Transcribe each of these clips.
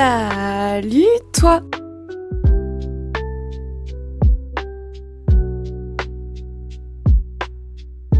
Salut toi!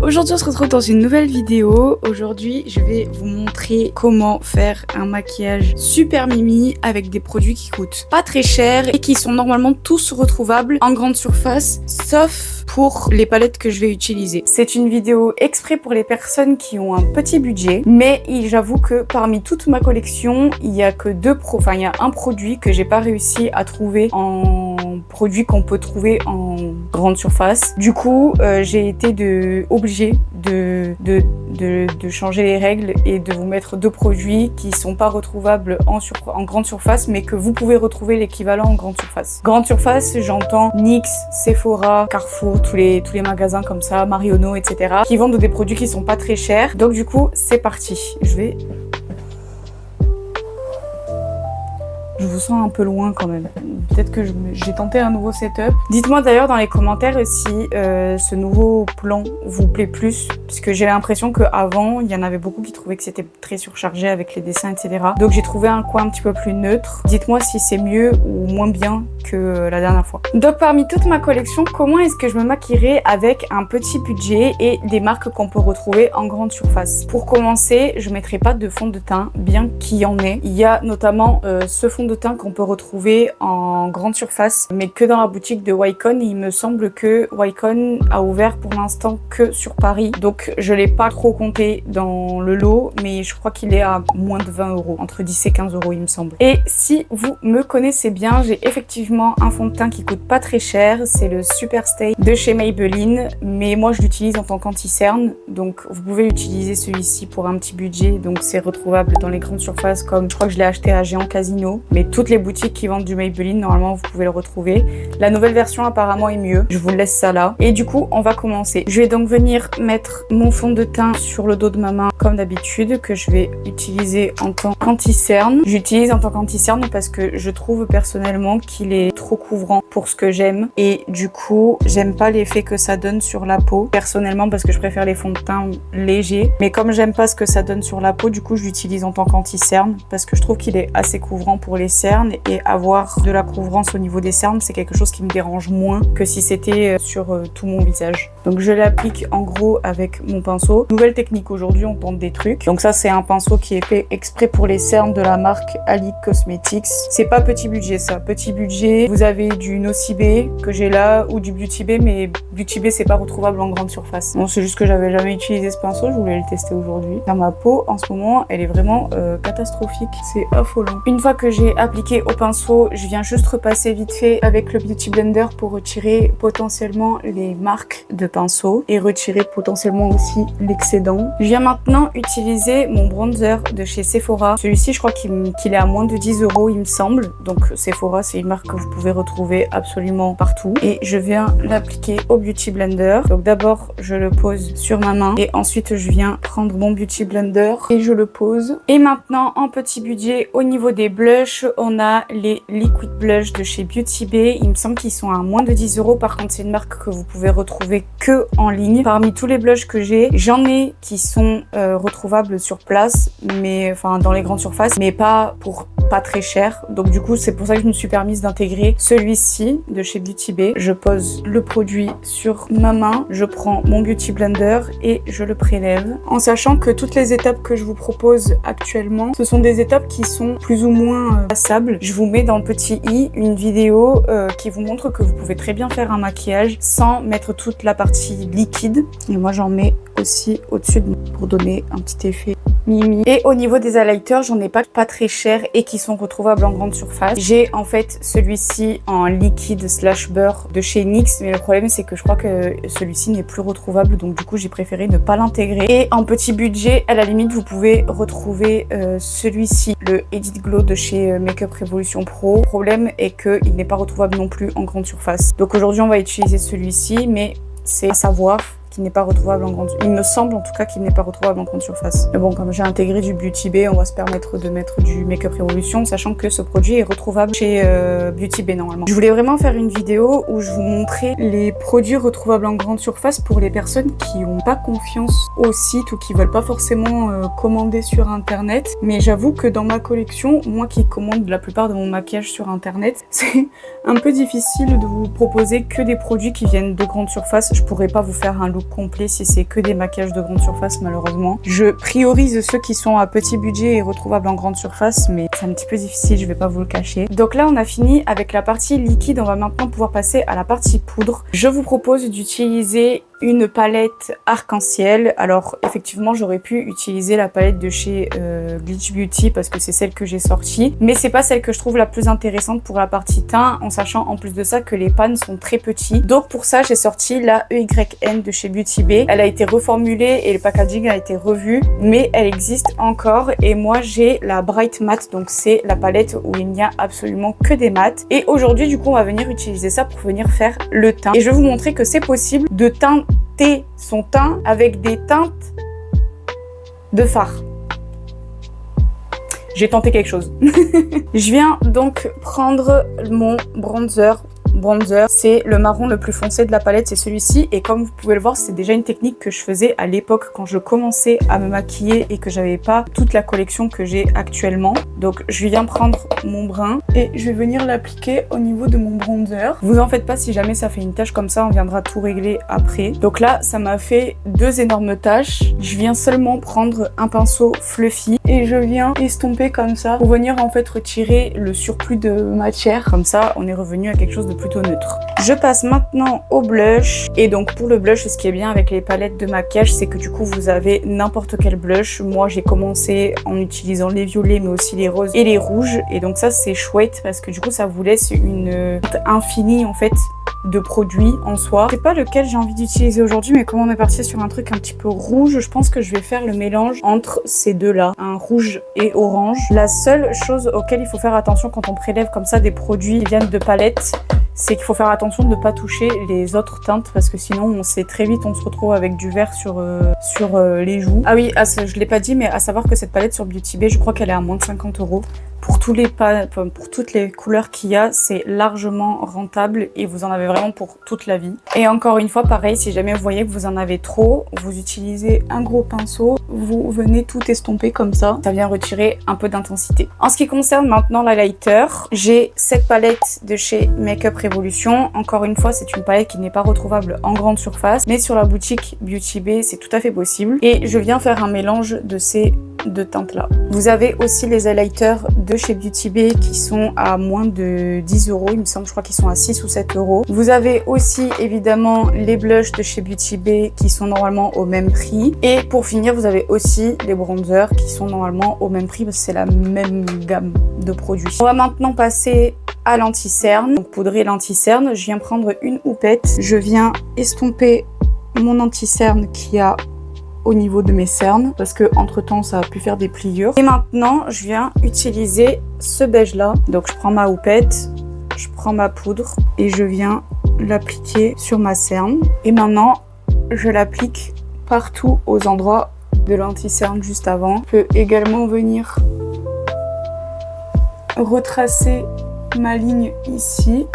Aujourd'hui on se retrouve dans une nouvelle vidéo. Aujourd'hui je vais vous montrer comment faire un maquillage super mimi avec des produits qui coûtent pas très cher et qui sont normalement tous retrouvables en grande surface, sauf pour les palettes que je vais utiliser. C'est une vidéo exprès pour les personnes qui ont un petit budget, mais j'avoue que parmi toute ma collection, il y a que il y a un produit que j'ai pas réussi à trouver en produit qu'on peut trouver en grande surface. Du coup, j'ai été obligée de changer les règles et de vous mettre deux produits qui sont pas retrouvables en grande surface, mais que vous pouvez retrouver l'équivalent en grande surface. Grande surface, j'entends NYX, Sephora, Carrefour, tous les magasins comme ça, Marionneau, etc. qui vendent des produits qui sont pas très chers. Donc du coup, c'est parti. Je vous sens un peu loin quand même. Peut-être que j'ai tenté un nouveau setup. Dites-moi d'ailleurs dans les commentaires si ce nouveau plan vous plaît plus. Puisque j'ai l'impression qu'avant, il y en avait beaucoup qui trouvaient que c'était très surchargé avec les dessins, etc. Donc j'ai trouvé un coin un petit peu plus neutre. Dites-moi si c'est mieux ou moins bien que la dernière fois. Donc parmi toute ma collection, comment est-ce que je me maquillerai avec un petit budget et des marques qu'on peut retrouver en grande surface? Pour commencer, je ne mettrai pas de fond de teint, bien qu'il y en ait. Il y a notamment ce fond de teint qu'on peut retrouver en grande surface, mais que dans la boutique de Wycon. Il me semble que Wycon a ouvert pour l'instant que sur Paris, donc je l'ai pas trop compté dans le lot, mais je crois qu'il est à moins de 20 €, entre 10 et 15 € il me semble. Et si vous me connaissez bien, j'ai effectivement un fond de teint qui coûte pas très cher, c'est le Superstay de chez Maybelline, mais moi je l'utilise en tant qu'anti-cerne, donc vous pouvez utiliser celui-ci pour un petit budget, donc c'est retrouvable dans les grandes surfaces, comme je crois que je l'ai acheté à Géant Casino, mais toutes les boutiques qui vendent du Maybelline, normalement vous pouvez le retrouver. La nouvelle version apparemment est mieux, je vous laisse ça là. Et du coup on va commencer. Je vais donc venir mettre mon fond de teint sur le dos de ma main comme d'habitude, que je vais utiliser en tant qu'anti-cerne. J'utilise en tant qu'anti-cerne parce que je trouve personnellement qu'il est trop couvrant pour ce que j'aime, et du coup j'aime pas l'effet que ça donne sur la peau personnellement, parce que je préfère les fonds de teint légers, mais comme j'aime pas ce que ça donne sur la peau, du coup je l'utilise en tant qu'anti-cerne parce que je trouve qu'il est assez couvrant pour les cernes, et avoir de la couvrance au niveau des cernes, c'est quelque chose qui me dérange moins que si c'était sur tout mon visage. Donc je l'applique en gros avec mon pinceau. Nouvelle technique, aujourd'hui on tente des trucs. Donc ça c'est un pinceau qui est fait exprès pour les cernes de la marque Ali Cosmetics. C'est pas petit budget ça. Petit budget, vous avez du Nocibé que j'ai là, ou du Beauty Bay, mais Beauty Bay c'est pas retrouvable en grande surface. Bon, c'est juste que j'avais jamais utilisé ce pinceau, je voulais le tester aujourd'hui. Car ma peau en ce moment elle est vraiment catastrophique, c'est affolant. Une fois que j'ai appliqué au pinceau, je viens juste repasser vite fait avec le Beauty Blender pour retirer potentiellement les marques de pinceau et retirer potentiellement aussi l'excédent. Je viens maintenant utiliser mon bronzer de chez Sephora. Celui-ci je crois qu'il est à moins de 10 € il me semble. Donc Sephora c'est une marque que vous pouvez retrouver absolument partout. Et je viens l'appliquer au Beauty Blender. Donc d'abord je le pose sur ma main et ensuite je viens prendre mon Beauty Blender et je le pose. Et maintenant en petit budget, au niveau des blushs, on a les Liquid Blush de chez Beauty Bay. Il me semble qu'ils sont à moins de 10 €. Par contre c'est une marque que vous pouvez retrouver que en ligne. Parmi tous les blushs que j'ai, j'en ai qui sont retrouvables sur place, mais enfin dans les grandes surfaces, mais pas très cher. Donc du coup c'est pour ça que je me suis permise d'intégrer celui-ci de chez Beauty Bay. Je pose le produit sur ma main, je prends mon Beauty Blender et je le prélève, en sachant que toutes les étapes que je vous propose actuellement, ce sont des étapes qui sont plus ou moins passables. Je vous mets dans le petit i une vidéo qui vous montre que vous pouvez très bien faire un maquillage sans mettre toute la partie liquide, et moi j'en mets aussi au-dessus pour donner un petit effet mimi. Et au niveau des highlighters, j'en ai pas très cher et qui sont retrouvables en grande surface. J'ai en fait celui-ci en liquide slash beurre de chez NYX, mais le problème c'est que je crois que celui-ci n'est plus retrouvable, donc du coup j'ai préféré ne pas l'intégrer. Et en petit budget, à la limite vous pouvez retrouver celui-ci, le Edit Glow de chez Makeup Revolution Pro. Le problème est qu'il n'est pas retrouvable non plus en grande surface. Donc aujourd'hui on va utiliser celui-ci, mais c'est à savoir qui n'est pas retrouvable en grande surface. Il me semble en tout cas qu'il n'est pas retrouvable en grande surface. Mais bon, comme j'ai intégré du Beauty Bay, on va se permettre de mettre du Make-up Revolution, sachant que ce produit est retrouvable chez Beauty Bay normalement. Je voulais vraiment faire une vidéo où je vous montrais les produits retrouvables en grande surface pour les personnes qui n'ont pas confiance au site ou qui veulent pas forcément commander sur internet. Mais j'avoue que dans ma collection, moi qui commande la plupart de mon maquillage sur internet, c'est un peu difficile de vous proposer que des produits qui viennent de grande surface. Je pourrais pas vous faire un look complet si c'est que des maquillages de grande surface malheureusement. Je priorise ceux qui sont à petit budget et retrouvables en grande surface, mais c'est un petit peu difficile, je vais pas vous le cacher. Donc là on a fini avec la partie liquide, on va maintenant pouvoir passer à la partie poudre. Je vous propose d'utiliser une palette arc-en-ciel. Alors effectivement j'aurais pu utiliser la palette de chez Glitch Beauty parce que c'est celle que j'ai sortie, mais c'est pas celle que je trouve la plus intéressante pour la partie teint, en sachant en plus de ça que les pans sont très petits. Donc pour ça j'ai sorti la EYN de chez Beauty Bay. Elle a été reformulée et le packaging a été revu, mais elle existe encore et moi j'ai la Bright Matte, donc c'est la palette où il n'y a absolument que des mats. Et aujourd'hui du coup on va venir utiliser ça pour venir faire le teint et je vais vous montrer que c'est possible de teinter son teint avec des teintes de fard. J'ai tenté quelque chose. Je viens donc prendre mon bronzer. C'est le marron le plus foncé de la palette, c'est celui-ci, et comme vous pouvez le voir c'est déjà une technique que je faisais à l'époque quand je commençais à me maquiller et que j'avais pas toute la collection que j'ai actuellement. Donc je viens prendre mon brun et je vais venir l'appliquer au niveau de mon bronzer. Vous en faites pas, si jamais ça fait une tache comme ça on viendra tout régler après. Donc là ça m'a fait deux énormes taches. Je viens seulement prendre un pinceau fluffy et je viens estomper comme ça pour venir en fait retirer le surplus de matière. Comme ça on est revenu à quelque chose de plutôt neutre. Je passe maintenant au blush, et donc pour le blush ce qui est bien avec les palettes de maquillage c'est que du coup vous avez n'importe quel blush. Moi j'ai commencé en utilisant les violets mais aussi les roses et les rouges, et donc ça c'est chouette parce que du coup ça vous laisse une infinie en fait de produits en soi. C'est pas lequel j'ai envie d'utiliser aujourd'hui, mais comme on est parti sur un truc un petit peu rouge, je pense que je vais faire le mélange entre ces deux là, un rouge et orange. La seule chose auquel il faut faire attention quand on prélève comme ça des produits qui viennent de palettes, c'est qu'il faut faire attention de ne pas toucher les autres teintes parce que sinon on sait très vite on se retrouve avec du vert sur les joues. Ah oui, je l'ai pas dit, mais à savoir que cette palette sur Beauty Bay, je crois qu'elle est à moins de 50 €. Pour toutes les couleurs qu'il y a, c'est largement rentable et vous en avez vraiment pour toute la vie. Et encore une fois, pareil, si jamais vous voyez que vous en avez trop, vous utilisez un gros pinceau, vous venez tout estomper comme ça vient retirer un peu d'intensité. En ce qui concerne maintenant l'highlighter, j'ai cette palette de chez Make-up Revolution. Encore une fois, c'est une palette qui n'est pas retrouvable en grande surface, mais sur la boutique Beauty Bay, c'est tout à fait possible. Et je viens faire un mélange de ces deux teintes là. Vous avez aussi les highlighters de chez Beauty Bay qui sont à moins de 10 €, il me semble, je crois qu'ils sont à 6 ou 7 €. Vous avez aussi évidemment les blushs de chez Beauty Bay qui sont normalement au même prix, et pour finir vous avez aussi les bronzers qui sont normalement au même prix parce que c'est la même gamme de produits. On va maintenant passer à l'anti-cerne, donc poudrer l'anti-cerne. Je viens prendre une houppette, je viens estomper mon anti-cerne qui a au niveau de mes cernes parce que entre temps ça a pu faire des pliures. Et maintenant je viens utiliser ce beige là, donc je prends ma houppette, je prends ma poudre et je viens l'appliquer sur ma cerne, et maintenant je l'applique partout aux endroits de l'anti-cerne juste avant. Je peux également venir retracer ma ligne ici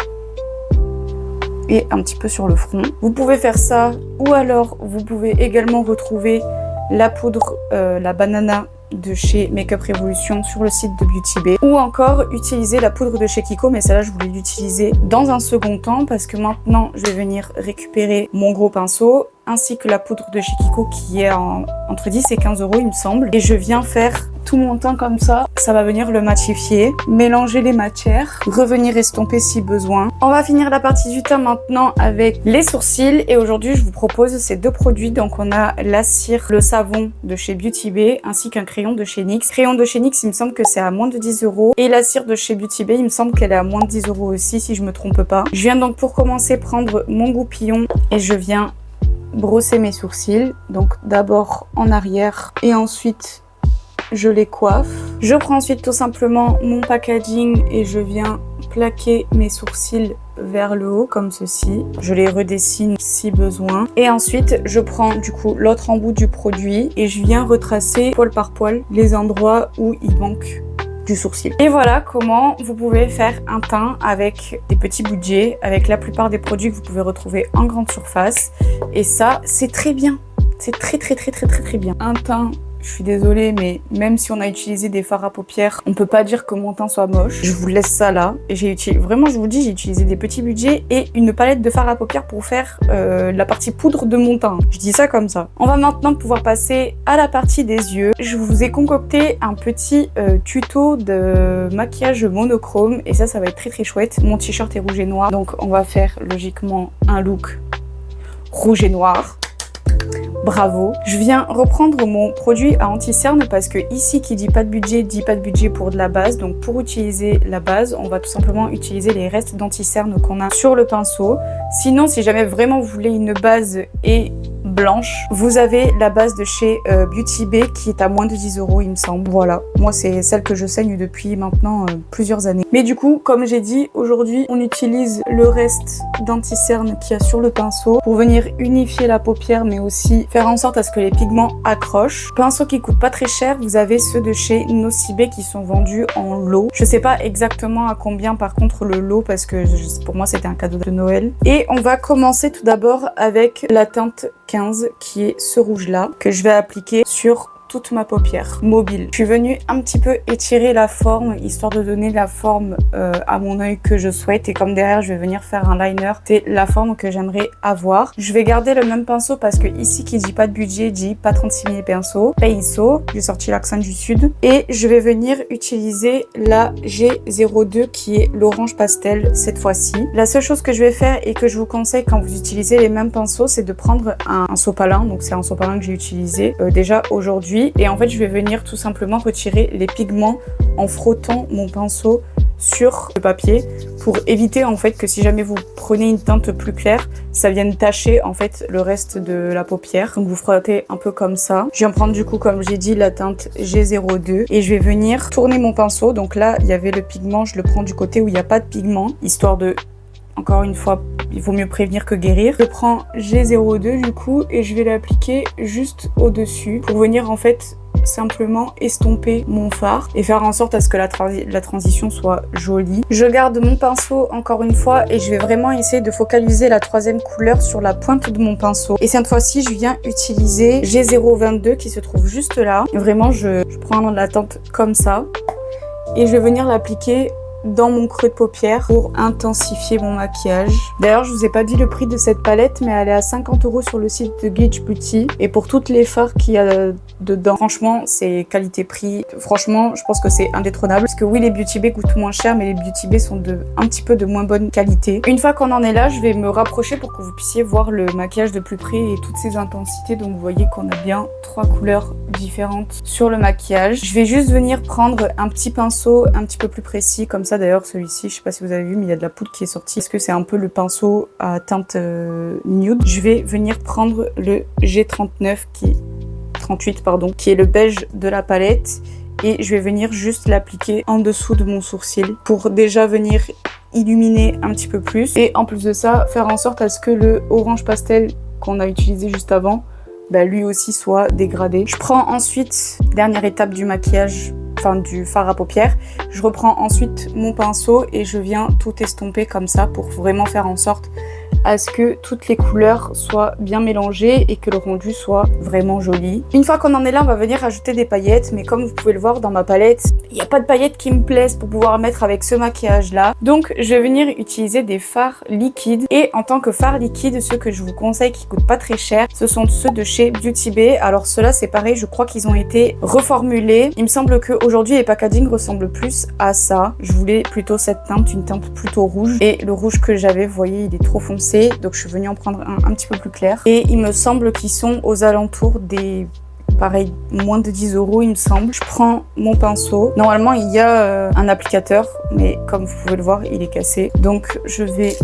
et un petit peu sur le front. Vous pouvez faire ça, ou alors vous pouvez également retrouver la poudre, la banana de chez Make-up Revolution sur le site de Beauty Bay, ou encore utiliser la poudre de chez Kiko, mais celle-là je voulais l'utiliser dans un second temps parce que maintenant je vais venir récupérer mon gros pinceau ainsi que la poudre de chez Kiko qui est entre 10 et 15 € il me semble, et je viens faire tout mon teint comme ça. Ça va venir le matifier, mélanger les matières, revenir estomper si besoin. On va finir la partie du teint maintenant avec les sourcils, et aujourd'hui je vous propose ces deux produits. Donc on a la cire, le savon de chez Beauty Bay ainsi qu'un crayon de chez NYX. Crayon de chez NYX il me semble que c'est à moins de 10 €, et la cire de chez Beauty Bay il me semble qu'elle est à moins de 10 € aussi si je me trompe pas. Je viens donc pour commencer prendre mon goupillon et je viens brosser mes sourcils, donc d'abord en arrière et ensuite je les coiffe. Je prends ensuite tout simplement mon packaging et je viens plaquer mes sourcils vers le haut comme ceci. Je les redessine si besoin. Et ensuite, je prends du coup l'autre embout du produit et je viens retracer poil par poil les endroits où il manque du sourcil. Et voilà comment vous pouvez faire un teint avec des petits budgets, avec la plupart des produits que vous pouvez retrouver en grande surface. Et ça, c'est très bien. C'est très bien. Un teint, je suis désolée, mais même si on a utilisé des fards à paupières, on peut pas dire que mon teint soit moche. Je vous laisse ça là. Et j'ai utilisé, vraiment, je vous dis, j'ai utilisé des petits budgets et une palette de fards à paupières pour faire la partie poudre de mon teint. Je dis ça comme ça. On va maintenant pouvoir passer à la partie des yeux. Je vous ai concocté un petit tuto de maquillage monochrome et ça va être très chouette. Mon t-shirt est rouge et noir, donc on va faire logiquement un look rouge et noir. Bravo. Je viens reprendre mon produit à anti-cerne parce que ici qui dit pas de budget, dit pas de budget pour de la base. Donc pour utiliser la base, on va tout simplement utiliser les restes d'anti-cerne qu'on a sur le pinceau. Sinon, si jamais vraiment vous voulez une base et blanche, vous avez la base de chez Beauty Bay qui est à moins de 10 €, il me semble. Voilà, moi c'est celle que je saigne depuis maintenant plusieurs années. Mais du coup, comme j'ai dit, aujourd'hui on utilise le reste d'anti-cerne qu'il y a sur le pinceau pour venir unifier la paupière, mais aussi faire en sorte à ce que les pigments accrochent. Pinceau qui coûte pas très cher, vous avez ceux de chez Nocibé qui sont vendus en lot. Je sais pas exactement à combien par contre le lot parce que pour moi c'était un cadeau de Noël. Et on va commencer tout d'abord avec la teinte 15 qui est ce rouge là que je vais appliquer sur toute ma paupière mobile. Je suis venue un petit peu étirer la forme histoire de donner la forme à mon œil que je souhaite et comme derrière je vais venir faire un liner, c'est la forme que j'aimerais avoir. Je vais garder le même pinceau parce que ici qui dit pas de budget dit pas 36 000 pinceaux. Pinceau, j'ai sorti l'accent du sud et je vais venir utiliser la G02 qui est l'orange pastel cette fois-ci. La seule chose que je vais faire et que je vous conseille quand vous utilisez les mêmes pinceaux, c'est de prendre un sopalin. Donc c'est un sopalin que j'ai utilisé déjà aujourd'hui. Et en fait, je vais venir tout simplement retirer les pigments en frottant mon pinceau sur le papier pour éviter en fait que si jamais vous prenez une teinte plus claire, ça vienne tacher en fait le reste de la paupière. Donc vous frottez un peu comme ça. Je viens prendre du coup, comme j'ai dit, la teinte G02 et je vais venir tourner mon pinceau. Donc là, il y avait le pigment, je le prends du côté où il n'y a pas de pigment, histoire de... Encore une fois, il vaut mieux prévenir que guérir. Je prends G02 du coup et je vais l'appliquer juste au-dessus pour venir en fait simplement estomper mon fard et faire en sorte à ce que la transition soit jolie. Je garde mon pinceau encore une fois et je vais vraiment essayer de focaliser la troisième couleur sur la pointe de mon pinceau. Et cette fois-ci, je viens utiliser G022 qui se trouve juste là. Vraiment, je prends la teinte comme ça et je vais venir l'appliquer dans mon creux de paupière pour intensifier mon maquillage. D'ailleurs, je vous ai pas dit le prix de cette palette, mais elle est à 50 € sur le site de Glitch Beauty. Et pour toutes les fards qu'il y a dedans, franchement, c'est qualité-prix. Franchement, je pense que c'est indétrônable. Parce que oui, les Beauty Bay coûtent moins cher, mais les Beauty Bay sont un petit peu de moins bonne qualité. Une fois qu'on en est là, je vais me rapprocher pour que vous puissiez voir le maquillage de plus près et toutes ses intensités. Donc vous voyez qu'on a bien 3 couleurs différentes sur le maquillage. Je vais juste venir prendre un petit pinceau un petit peu plus précis, comme ça. D'ailleurs, celui-ci, je sais pas si vous avez vu, mais il y a de la poudre qui est sortie. Est-ce que c'est un peu le pinceau à teinte nude? Je vais venir prendre le G39 qui est le beige de la palette et je vais venir juste l'appliquer en dessous de mon sourcil pour déjà venir illuminer un petit peu plus et en plus de ça, faire en sorte à ce que le orange pastel qu'on a utilisé juste avant, lui aussi soit dégradé. Je prends ensuite, dernière étape du maquillage, du fard à paupières, je reprends ensuite mon pinceau et je viens tout estomper comme ça pour vraiment faire en sorte à ce que toutes les couleurs soient bien mélangées et que le rendu soit vraiment joli. Une fois qu'on en est là, on va venir ajouter des paillettes, mais comme vous pouvez le voir dans ma palette, il n'y a pas de paillettes qui me plaisent pour pouvoir mettre avec ce maquillage là. Donc je vais venir utiliser des fards liquides et en tant que fard liquide, ceux que je vous conseille qui coûtent pas très cher, ce sont ceux de chez Beauty Bay. Alors ceux-là c'est pareil, je crois qu'ils ont été reformulés. Il me semble qu'aujourd'hui les packaging ressemblent plus à ça. Je voulais plutôt cette teinte, une teinte plutôt rouge et le rouge que j'avais, vous voyez, il est trop foncé. Donc je suis venue en prendre un petit peu plus clair. Et il me semble qu'ils sont aux alentours des... pareil, moins de 10 € il me semble. Je prends mon pinceau. Normalement il y a un applicateur, mais comme vous pouvez le voir, il est cassé. Donc je vais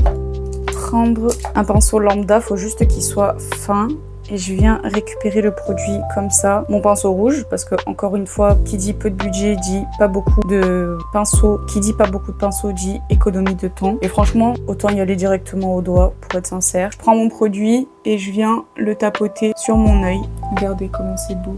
prendre un pinceau lambda, faut juste qu'il soit fin. et je viens récupérer le produit comme ça. Mon pinceau rouge, parce que encore une fois, qui dit peu de budget dit pas beaucoup de pinceaux. Qui dit pas beaucoup de pinceaux dit économie de temps. Et franchement, autant y aller directement au doigt pour être sincère. Je prends mon produit et je viens le tapoter sur mon œil. Regardez comment c'est beau.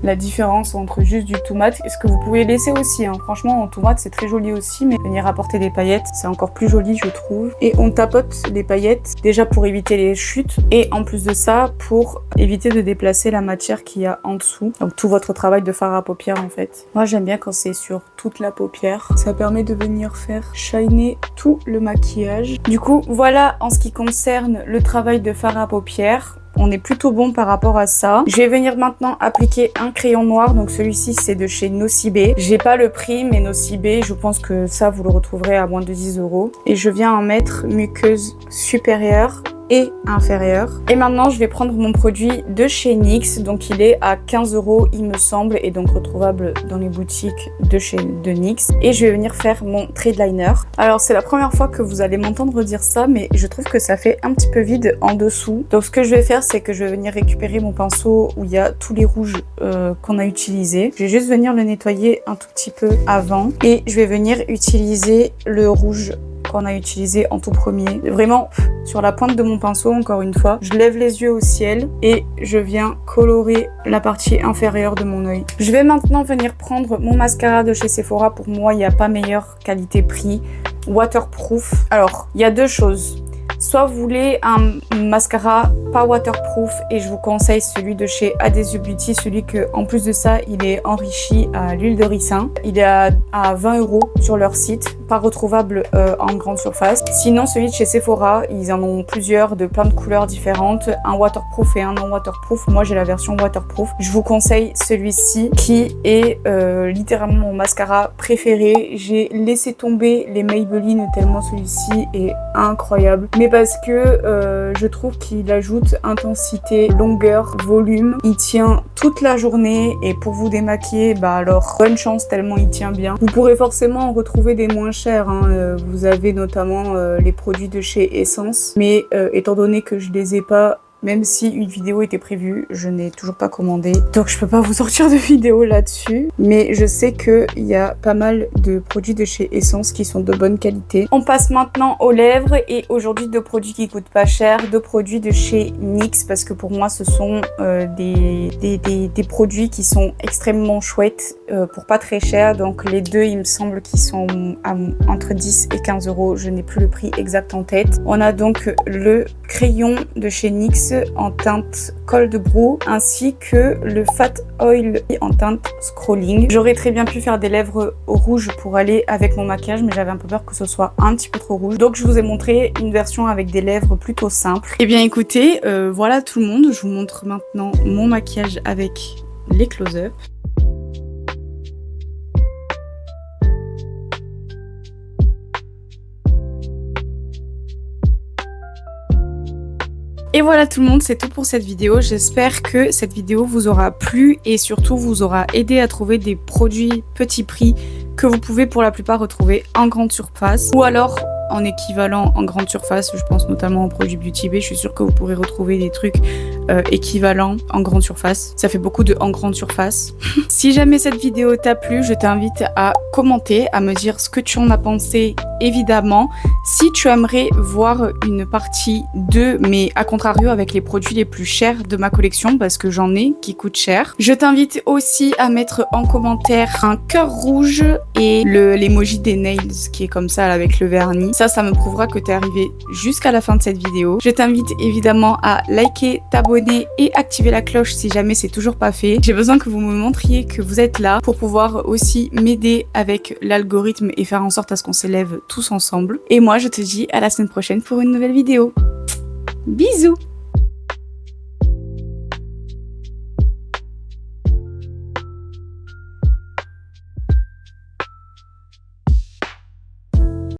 La différence entre juste du tout mat, ce que vous pouvez laisser aussi, hein. Franchement en tout mat c'est très joli aussi, mais venir apporter des paillettes c'est encore plus joli je trouve. Et on tapote les paillettes déjà pour éviter les chutes et en plus de ça pour éviter de déplacer la matière qu'il y a en dessous, donc tout votre travail de fard à paupières en fait. Moi j'aime bien quand c'est sur toute la paupière, ça permet de venir faire shiner tout le maquillage. Du coup voilà en ce qui concerne le travail de fard à paupières. On est plutôt bon par rapport à ça. Je vais venir maintenant appliquer un crayon noir. Donc celui-ci, c'est de chez Nocibé. J'ai pas le prix, mais Nocibé, je pense que ça, vous le retrouverez à moins de 10 €. Et je viens en mettre muqueuse supérieure et inférieure. Et maintenant, je vais prendre mon produit de chez NYX. Donc, il est à 15 €, il me semble, et donc retrouvable dans les boutiques de NYX. Et je vais venir faire mon trade liner. Alors, c'est la première fois que vous allez m'entendre dire ça, mais je trouve que ça fait un petit peu vide en dessous. Donc, ce que je vais faire, c'est que je vais venir récupérer mon pinceau où il y a tous les rouges qu'on a utilisés. Je vais juste venir le nettoyer un tout petit peu avant. Et je vais venir utiliser le rouge qu'on a utilisé en tout premier. Vraiment sur la pointe de mon pinceau, encore une fois. Je lève les yeux au ciel et je viens colorer la partie inférieure de mon œil. Je vais maintenant venir prendre mon mascara de chez Sephora. Pour moi, il n'y a pas meilleure qualité-prix. Waterproof. Alors, il y a deux choses. Soit vous voulez un mascara pas waterproof et je vous conseille celui de chez Adesio Beauty, celui que en plus de ça il est enrichi à l'huile de ricin. Il est à 20 € sur leur site, pas retrouvable en grande surface. Sinon celui de chez Sephora, ils en ont plusieurs de plein de couleurs différentes, un waterproof et un non waterproof. Moi j'ai la version waterproof. Je vous conseille celui-ci qui est littéralement mon mascara préféré. J'ai laissé tomber les Maybelline tellement celui-ci est incroyable. Mais parce que je trouve qu'il ajoute intensité, longueur, volume. Il tient toute la journée et pour vous démaquiller, bah alors bonne chance tellement il tient bien. Vous pourrez forcément en retrouver des moins chers, hein. Vous avez notamment les produits de chez Essence, mais étant donné que je les ai pas, même si une vidéo était prévue, je n'ai toujours pas commandé. Donc je peux pas vous sortir de vidéo là-dessus. Mais je sais qu'il y a pas mal de produits de chez Essence qui sont de bonne qualité. On passe maintenant aux lèvres. Et aujourd'hui, deux produits qui coûtent pas cher. Deux produits de chez NYX. Parce que pour moi, ce sont des produits qui sont extrêmement chouettes. Pour pas très cher. Donc les deux, il me semble qu'ils sont entre 10 et 15 €. Je n'ai plus le prix exact en tête. On a donc le crayon de chez NYX en teinte Cold Brew ainsi que le Fat Oil en teinte Scrolling. J'aurais très bien pu faire des lèvres rouges pour aller avec mon maquillage, mais j'avais un peu peur que ce soit un petit peu trop rouge. Donc je vous ai montré une version avec des lèvres plutôt simples. Et bien écoutez, voilà tout le monde. Je vous montre maintenant mon maquillage avec les close-up. Et voilà tout le monde, c'est tout pour cette vidéo. J'espère que cette vidéo vous aura plu et surtout vous aura aidé à trouver des produits petit prix que vous pouvez pour la plupart retrouver en grande surface ou alors en équivalent en grande surface. Je pense notamment aux produits Beauty Bay. Je suis sûre que vous pourrez retrouver des trucs équivalents en grande surface. Ça fait beaucoup de en grande surface. Si jamais cette vidéo t'a plu, je t'invite à commenter, à me dire ce que tu en as pensé évidemment. Si tu aimerais voir une partie 2, mais à contrario avec les produits les plus chers de ma collection, parce que j'en ai qui coûtent cher, je t'invite aussi à mettre en commentaire un cœur rouge et l'emoji des nails qui est comme ça avec le vernis. Ça me prouvera que t'es arrivé jusqu'à la fin de cette vidéo. Je t'invite évidemment à liker, t'abonner et activer la cloche si jamais c'est toujours pas fait. J'ai besoin que vous me montriez que vous êtes là pour pouvoir aussi m'aider avec l'algorithme et faire en sorte à ce qu'on s'élève tous ensemble. Et moi, je te dis à la semaine prochaine pour une nouvelle vidéo. Bisous!